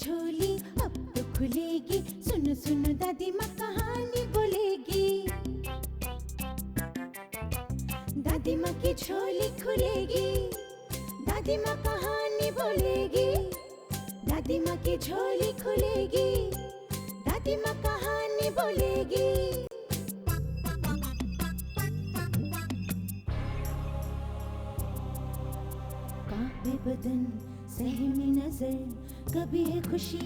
झोली अब तो खुलेगी, सुनो सुनो दादी माँ कहानी बोलेगी। दादी माँ की झोली खुलेगी, दादी माँ कहानी बोलेगी। दादी माँ की झोली खुलेगी, दादी माँ कहानी बोलेगी। कांपे बदन सहमी नजर, कभी है खुशी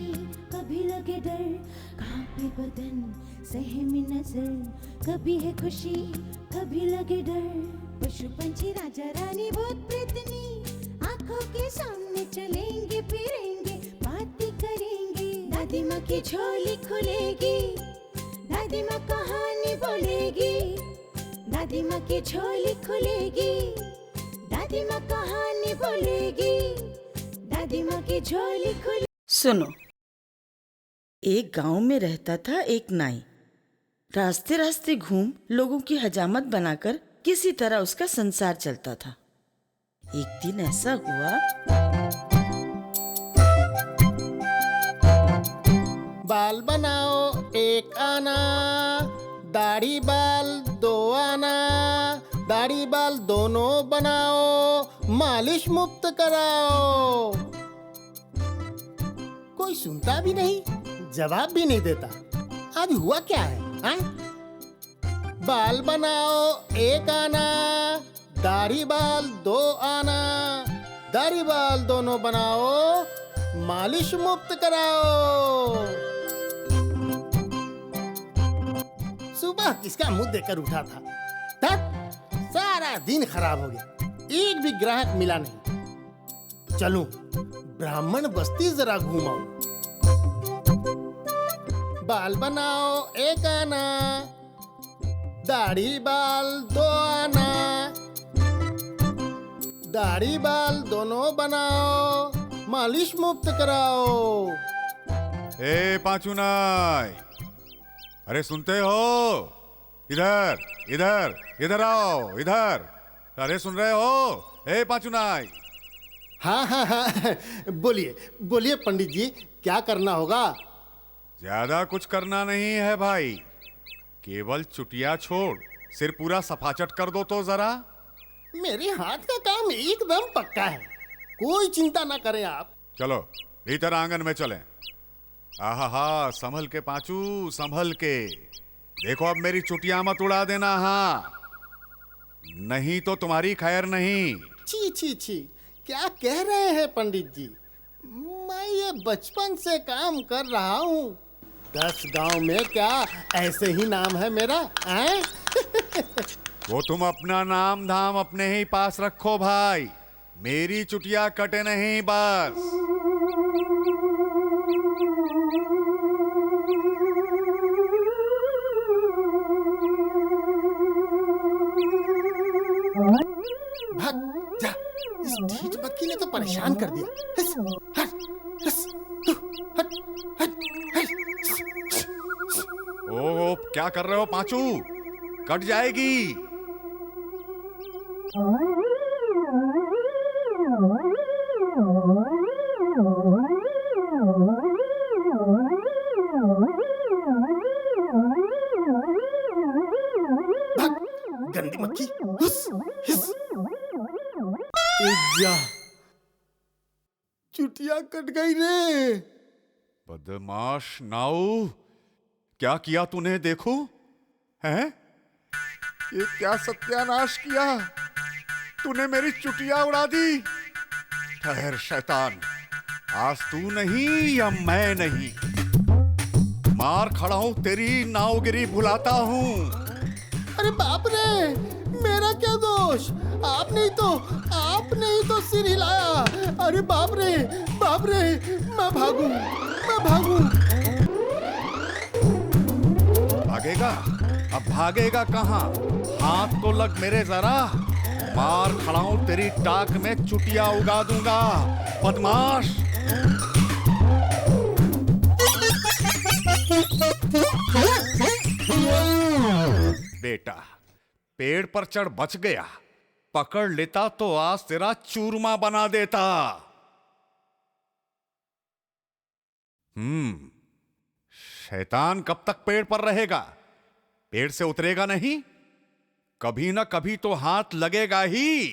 कभी लगे डर। कांपे बदन सहमी नजर, कभी है खुशी कभी लगे डर। पशु पंछी राजा रानी भूत प्रेतनी आंखों के सामने चलेंगे फिरेंगे बातें करेंगे। दादी माँ की झोली खुलेगी, दादी माँ कहानी बोलेगी। दादी माँ की झोली खुलेगी, दादी माँ कहानी बोलेगी। दादी माँ की झोली खुले। सुनो, एक गांव में रहता था एक नाई। रास्ते रास्ते घूम लोगों की हजामत बनाकर किसी तरह उसका संसार चलता था। एक दिन ऐसा हुआ, बाल बनाओ एक आना, दाढ़ी बाल दो आना। दाढ़ी बाल दोनों बनाओ, मालिश मुफ्त कराओ। कोई सुनता भी नहीं, जवाब भी नहीं देता। आज हुआ क्या है, हाँ? बाल बनाओ एक आना, दाढ़ी बाल दो आना। दाढ़ी बाल दोनों बनाओ, मालिश मुफ्त कराओ। सुबह किसका मुंह देखकर उठा था, तब सारा दिन खराब हो गया। एक भी ग्राहक मिला नहीं। चलूं ब्राह्मण बस्ती जरा घूमाऊं। बाल बनाओ एक आना, दाढ़ी बाल दो आना। दाढ़ी बाल दोनों बनाओ, मालिश मुफ्त कराओ। ए पांचू नाई, अरे सुनते हो? इधर इधर इधर आओ, इधर। अरे सुन रहे हो? ए पांचू नाई। हाँ हाँ हाँ, बोलिए बोलिए पंडित जी, क्या करना होगा? ज्यादा कुछ करना नहीं है भाई, केवल चुटिया छोड़ सिर पूरा सफाचट कर दो तो जरा। मेरे हाथ का काम एकदम पक्का है, कोई चिंता ना करें आप। चलो भीतर आंगन में चलें। आहा, संभल के पांचू, संभल के। देखो अब मेरी चुटिया मत उड़ा देना, हाँ, नहीं तो तुम्हारी खैर नहीं। छी छी छी, क्या कह रहे हैं पंडित जी? मैं ये बचपन से काम कर रहा हूँ। 10 गांव में क्या ऐसे ही नाम है मेरा, हैं? वो तुम अपना नाम धाम अपने ही पास रखो भाई, मेरी चुटिया कटे नहीं बस। भाग जा, इस ढीठ बक्की ने तो परेशान कर दिया। हस, हट, हस, तू, हट, हट, हट। ओ क्या कर रहे हो पांचू, कट जाएगी। भाग, गंदी मक्खी। हुस, हिस। जा, चुटिया कट गई रे। बदमाश नाऊ, क्या किया तूने? देखो हैं, ये क्या सत्यानाश किया तूने, मेरी चुटिया उड़ा दी। ठहर शैतान, आज तू नहीं या मैं नहीं, मार खड़ा हूं, तेरी नावगिरी भुलाता हूं। अरे बाप रे, मेरा क्या दोष? आपने ही तो सिर हिलाया। अरे बाप रे, मैं भागूं। भागेगा? अब भागेगा कहाँ? हाथ तो लग मेरे जरा, मार खड़ा हूं, तेरी टाक में चुटिया उगा दूंगा, बदमाश। बेटा पेड़ पर चढ़ बच गया, पकड़ लेता तो आज तेरा चूरमा बना देता। शैतान कब तक पेड़ पर रहेगा? पेड़ से उतरेगा नहीं। कभी ना कभी तो हाथ लगेगा ही।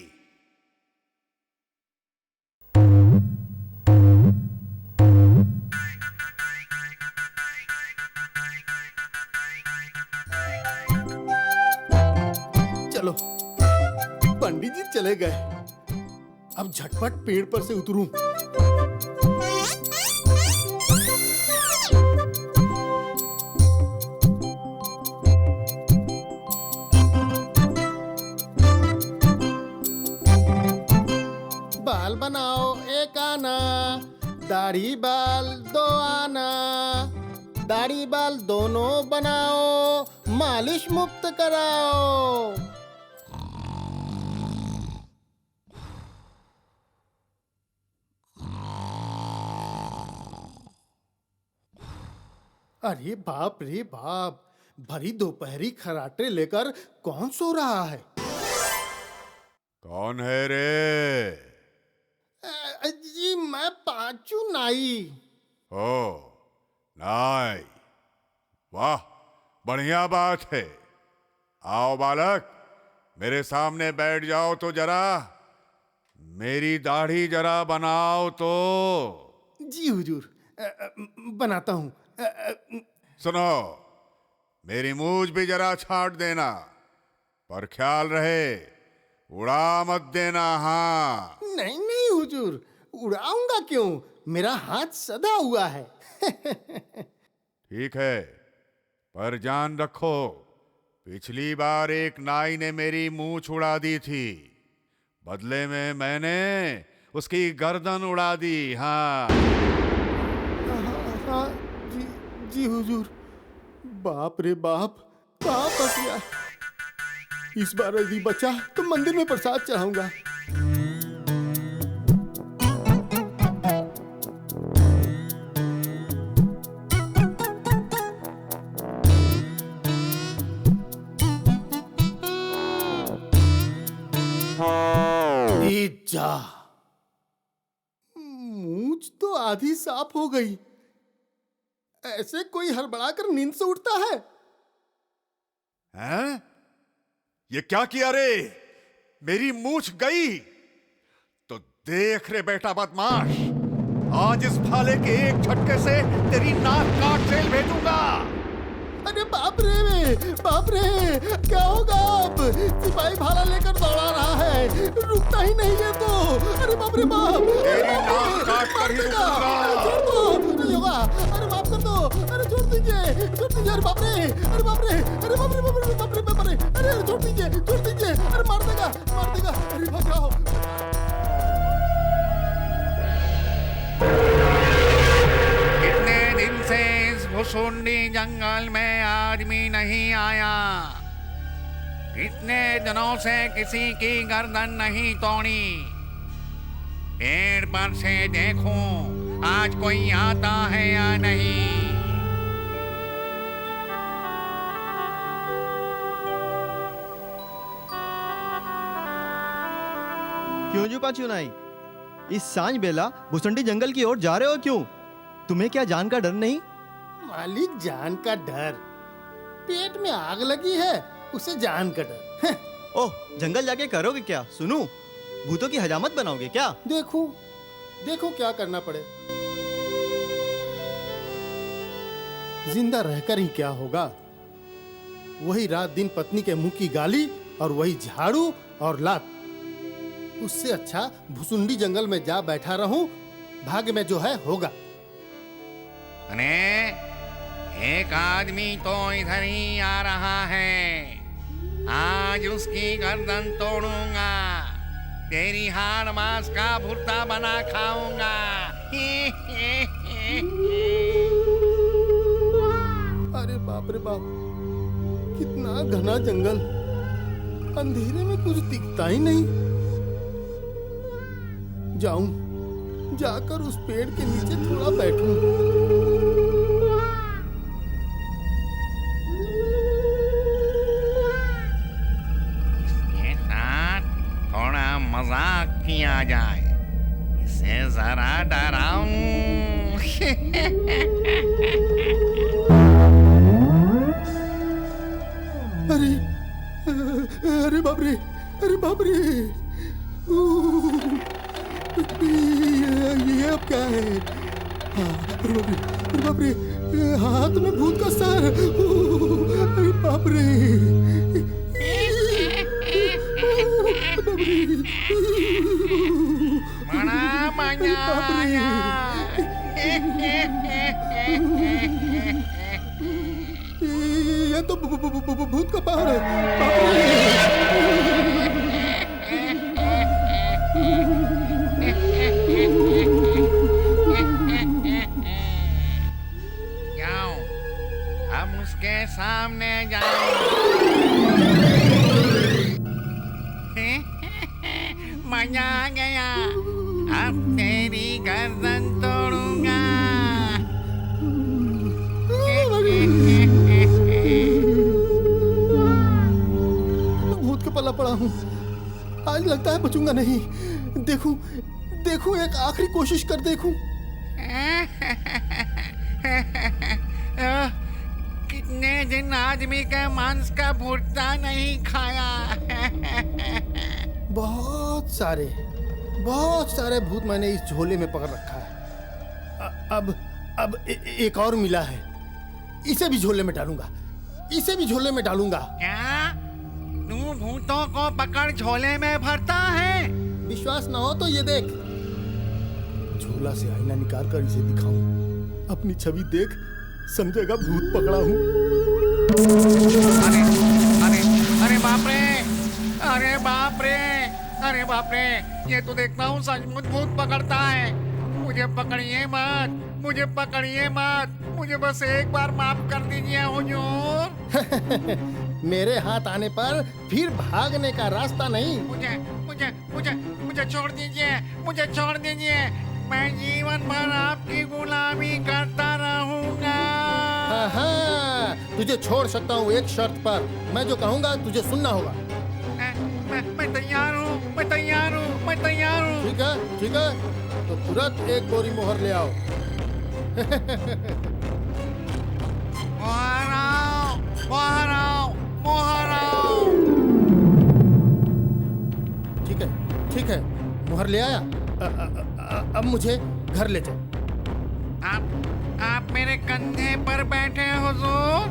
चलो, पंडित जी चले गए, अब झटपट पेड़ पर से उतरूं। बाल बनाओ एक आना, दाढ़ी बाल दो आना, दाढ़ी बाल दोनों बनाओ, मालिश मुफ्त कराओ। अरे बाप रे बाप, भरी दोपहरी खराटे लेकर कौन सो रहा है? कौन है रे? जी मैं पांचू नाई। ओ नाई, वाह बढ़िया बात है। आओ बालक, मेरे सामने बैठ जाओ तो जरा, मेरी दाढ़ी जरा बनाओ तो। जी हुजूर, बनाता हूँ। सुनो, मेरी मूछ भी जरा छांट देना, पर ख्याल रहे उड़ा मत देना। हाँ नहीं नहीं हुजूर, उड़ाऊंगा क्यों, मेरा हाथ सदा हुआ है। ठीक है, पर जान रखो, पिछली बार एक नाई ने मेरी मूछ उड़ा दी थी, बदले में मैंने उसकी गर्दन उड़ा दी। हाँ हाँ जी जी हुजूर। बाप रे बाप, कहाँ फंस गया। इस बार यदि बचा तो मंदिर में प्रसाद चढ़ाऊंगा। जा, मूंछ तो आधी साफ हो गई। ऐसे कोई हड़बड़ाकर नींद से उठता है? हैं? ये क्या किया रे? मेरी मूछ गई तो देख रे बेटा बदमाश, आज इस भाले के एक झटके से तेरी नाक काट जेल भेजूंगा। अरे बाप रे, क्या होगा अब? सिपाही भाला लेकर दौड़ा रहा है, रुकता ही नहीं है तो। अरे बाप रे बाप, तेरी नाक काट कर ही रुकूंगा। छोड़ दो, नहीं होगा। अरे माफ कर दो, अरे छोड़ दीजिए, छोड़ दीजिए। अरे बाप रे, अरे बाप रे, अरे बाप रे, बाप रे, बाप रे, बाप रे, अरे छोड़ दीजिए, छोड़ दीजिए। अरे मार देगा, मार देगा। अरे बचाओ। कितने दिन से इस भुसुंडी जंगल में आदमी नहीं आया, इतने दिनों से किसी की गर्दन नहीं तोड़ी। पेड़ पर से देखूं आज कोई आता है या नहीं। क्यों जी पाचू नाई, इस सांझ बेला भुसंडी जंगल की ओर जा रहे हो क्यों? तुम्हें क्या जान का डर नहीं? मालिक, जान का डर? पेट में आग लगी है, उसे जान का डर। ओह, जंगल जाके करोगे क्या? सुनूं, भूतों की हजामत बनाओगे क्या? देखो देखो क्या करना पड़े। जिंदा रहकर ही क्या होगा? वही रात दिन पत्नी के मुंह की गाली और वही झाड़ू और लात। उससे अच्छा भुसुंडी जंगल में जा बैठा रहूं, भाग्य में जो है होगा। अरे एक आदमी तो इधर ही आ रहा है, आज उसकी गर्दन तोड़ूंगा, तेरी हाड़ मांस का भुर्ता बना खाऊंगा। अरे बाप रे बाप, कितना घना जंगल, अंधेरे में कुछ दिखता ही नहीं। जाऊं, जाकर उस पेड़ के नीचे थोड़ा बैठूं। इसके साथ थोड़ा मजाक किया जाए, इसे जरा डराऊं। अरे बाप रे, ये अब क्या है? हाँ, अरे बाप रे, हाथ में भूत का सर। अरे बाप रे, बड़ा मजा आया। ये तो भूत का पहाड़ है। बाप रे। जाओ, हम उसके सामने जाओ। मजा आ गया, अब तेरी गर्दन तोड़ूंगा। भूत के पल्ला पड़ा हूँ, आज लगता है बचूंगा नहीं। देखूं, देखूं, एक आखिरी कोशिश कर देखूं। कितने दिन आदमी के मांस का भुर्ता नहीं खाया। बहुत सारे भूत मैंने इस झोले में पकड़ रखा है। अब एक और मिला है, इसे भी झोले में डालूंगा, इसे भी झोले में डालूंगा। क्या तू भूतों को पकड़ झोले में भरता है? विश्वास ना हो तो ये देख, झोला से आईना निकाल कर इसे दिखाऊं, अपनी छवि देख, समझेगा भूत पकड़ा हूँ। अरे अरे अरे बाप रे, अरे बाप रे, अरे बाप रे, ये तो देखता हूँ सचमुच भूत पकड़ता है। मुझे पकड़िए मत, मुझे पकड़िए मत, मुझे बस एक बार माफ कर दीजिए हुजूर। मेरे हाथ आने पर फिर भागने का रास्ता नहीं। मुझे मुझे मुझे मुझे छोड़ दीजिए, मुझे छोड़ दीजिए, मैं जीवन भर आपकी गुलामी करता रहूंगा। हाँ, तुझे छोड़ सकता हूँ एक शर्त पर, मैं जो कहूँगा तुझे सुनना होगा। मैं तैयार हूँ, मैं तैयार हूँ, मैं तैयार हूँ। ठीक है, तो तुरंत एक बोरी मोहर ले आओ। मोहर आओ, मोहर आओ, मोहर आओ। ठीक है, मोहर ले आया। अब मुझे घर ले जाओ। आप मेरे कंधे पर बैठे हुजूर,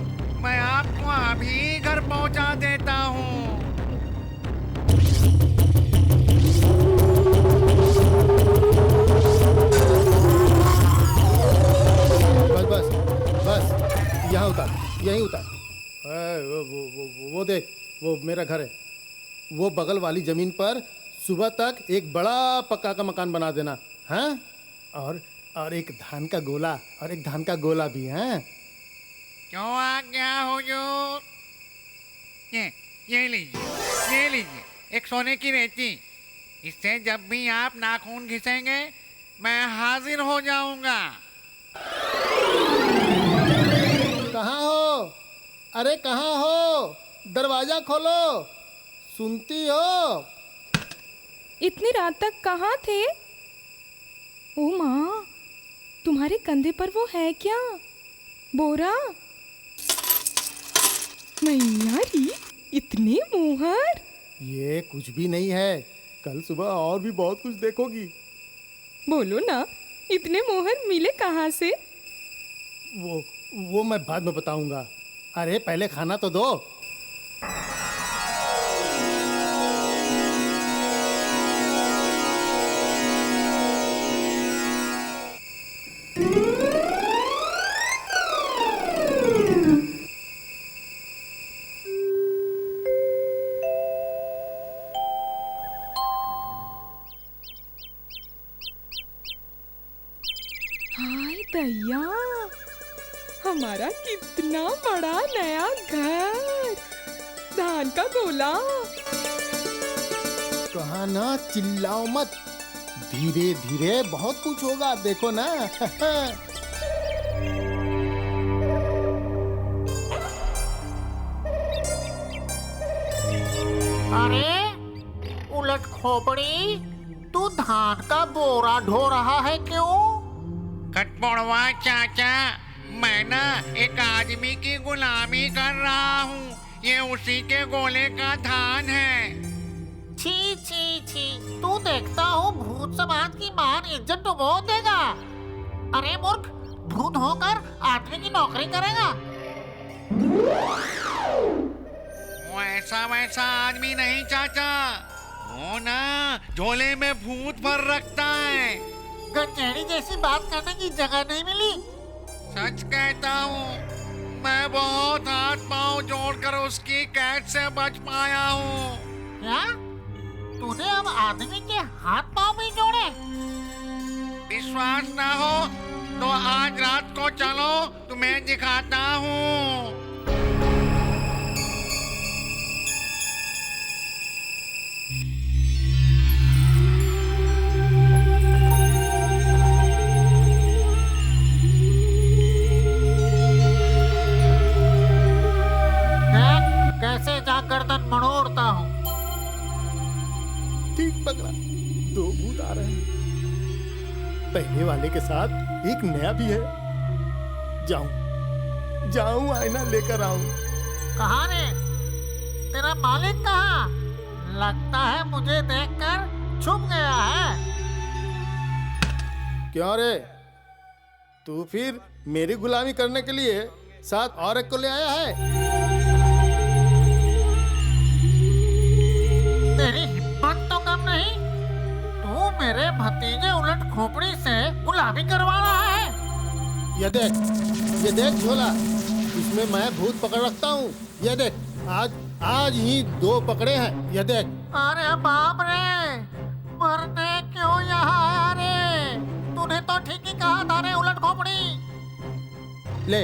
मैं आपको अभी घर पहुंचा देता हूँ। बस यहाँ उतार, यहीं उतार। वो देख, वो मेरा घर है। वो बगल वाली जमीन पर सुबह तक एक बड़ा पक्का का मकान बना देना, हाँ? और एक धान का गोला भी, हाँ? क्यों आ गया हुजूर? ये लीजिए, एक सोने की रेती। इससे जब भी आप नाखून घिसेंगे, मैं हाजिर हो जाऊंगा। कहाँ हो? अरे कहाँ हो? दरवाजा खोलो, सुनती हो? इतनी रात तक कहाँ थे? ओ माँ, तुम्हारे कंधे पर वो है क्या? बोरा? मैयारी, इतने मोहर? ये कुछ भी नहीं है, कल सुबह और भी बहुत कुछ देखोगी। बोलो ना, इतने मोहर मिले कहाँ से? वो मैं बाद में बताऊंगा। अरे पहले खाना तो दो। हाय दैया, हमारा कितना बड़ा नया घर, धान का गोला। कहा ना, चिल्लाओ मत, धीरे धीरे बहुत कुछ होगा, देखो ना। अरे उलट खोपड़ी, तू धान का बोरा ढो रहा है क्यों? कटपड़वा चाचा, मैं ना एक आदमी की गुलामी कर रहा हूँ। ये उसी के गोले का धान है। छी छी छी, तू देखता हूँ भूत समाज की मान इज्जत डुबो देगा। अरे मूर्ख, भूत होकर आदमी की नौकरी करेगा। वो ऐसा वैसा आदमी नहीं चाचा, वो ना झोले में भूत भर रखता है। गंजेड़ी जैसी बात करने की जगह नहीं मिली। सच कहता हूँ, मैं बहुत हाथ पांव जोड़कर उसकी कैद से बच पाया हूँ। क्या? तूने अब आदमी के हाथ पांव भी जोड़े? विश्वास ना हो तो आज रात को चलो, तुम्हें दिखाता हूँ। देख कैसे जा गर्दन मड़ोड़ता हूँ। ठीक पकड़ा, 2 भूत आ रहे हैं। पहले वाले के साथ एक नया भी है। जाऊं आईना लेकर आऊं। कहाँ रे? तेरा मालिक कहाँ? लगता है मुझे देखकर छुप गया है। क्यों रे, तू फिर मेरी गुलामी करने के लिए साथ और एक को ले आया है? तेरी हिम्मत तो कम नहीं। तू मेरे भतीजे उलट खोपड़ी से गुलामी करवा रहा है। ये देख झोला, इसमें मैं भूत पकड़ रखता हूँ। ये देख, आज ही 2 पकड़े हैं। ये देख। अरे बाप रे, मरने क्यों यहाँ आया रे? तूने तो ठीक ही कहा था रे उलट खोपड़ी। ले,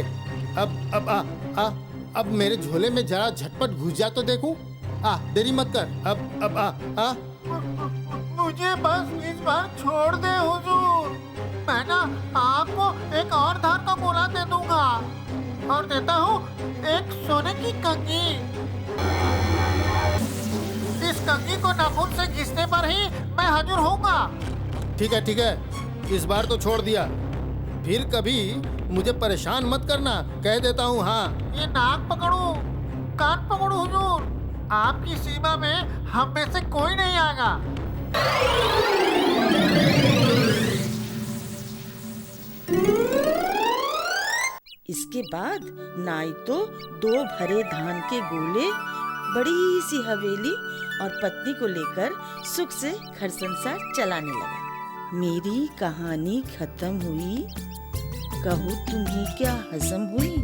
अब मेरे झोले में जरा झटपट घुस जा तो देखूं। देरी मत कर। अब मुझे बस इस बार छोड़ दे हुजूर। मैं ना आपको एक और धार का गोला दे दूंगा और देता हूँ एक सोने की कंघी। इस कंघी को नाखून से घिसने पर ही मैं हाजिर होऊंगा। ठीक है, इस बार तो छोड़ दिया। फिर कभी मुझे परेशान मत करना, कह देता हूँ। हाँ, ये नाक पकड़ू, कान पकड़ू हुजूर, आपकी सीमा में हम में से कोई नहीं आएगा। इसके बाद नाई तो 2 भरे धान के गोले, बड़ी सी हवेली और पत्नी को लेकर सुख से घर संसार चलाने लगा। मेरी कहानी खत्म हुई। कहो तुम्हें क्या हजम हुई?